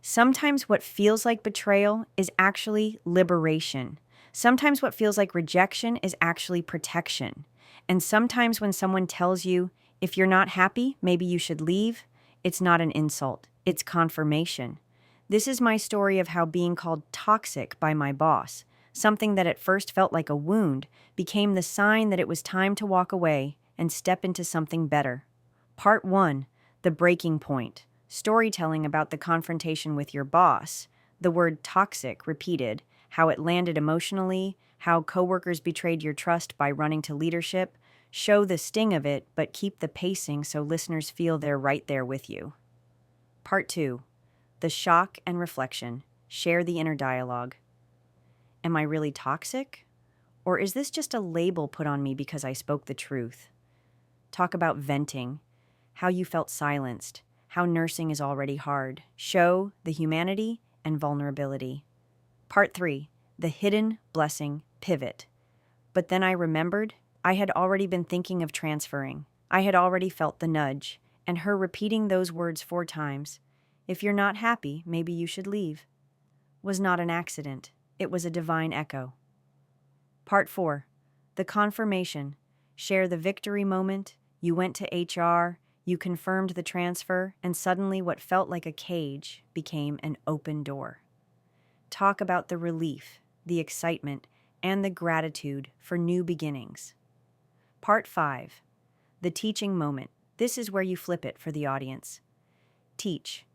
Sometimes what feels like betrayal is actually liberation. Sometimes what feels like rejection is actually protection. And sometimes when someone tells you, if you're not happy, maybe you should leave, it's not an insult, it's confirmation. This is my story of how being called toxic by my boss, something that at first felt like a wound, became the sign that it was time to walk away and step into something better. Part 1: The Breaking Point. Storytelling about the confrontation with your boss. The word toxic repeated, how it landed emotionally, how coworkers betrayed your trust by running to leadership. Show the sting of it, but keep the pacing so listeners feel they're right there with you. Part 2: The Shock and Reflection. Share the inner dialogue. Am I really toxic? Or is this just a label put on me because I spoke the truth? Talk about venting, how you felt silenced, how nursing is already hard. Show the humanity and vulnerability. Part 3: The Hidden Blessing. Pivot. But then I remembered I had already been thinking of transferring. I had already felt the nudge, and her repeating those words 4 times, if you're not happy, maybe you should leave, was not an accident. It was a divine echo. Part 4: The Confirmation. Share the victory moment. You went to HR, you confirmed the transfer, and suddenly what felt like a cage became an open door. Talk about the relief, the excitement, and the gratitude for new beginnings. Part 5: The Teaching Moment. This is where you flip it for the audience. Teach.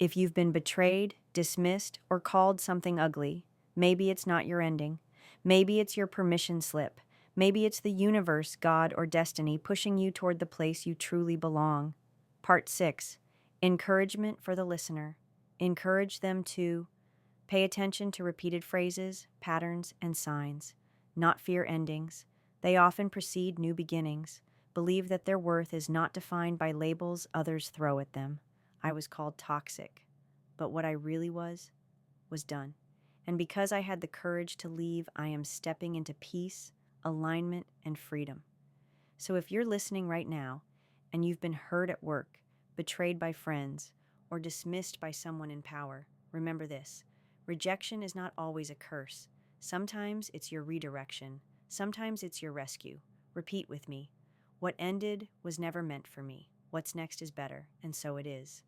If you've been betrayed, dismissed, or called something ugly, maybe it's not your ending. Maybe it's your permission slip. Maybe it's the universe, God, or destiny pushing you toward the place you truly belong. Part 6: Encouragement for the listener. Encourage them to pay attention to repeated phrases, patterns, and signs. Not fear endings. They often precede new beginnings. Believe that their worth is not defined by labels others throw at them. I was called toxic, but what I really was done. And because I had the courage to leave, I am stepping into peace, alignment, and freedom. So if you're listening right now and you've been hurt at work, betrayed by friends, or dismissed by someone in power, remember this: rejection is not always a curse. Sometimes it's your redirection. Sometimes it's your rescue. Repeat with me: what ended was never meant for me. What's next is better, and so it is.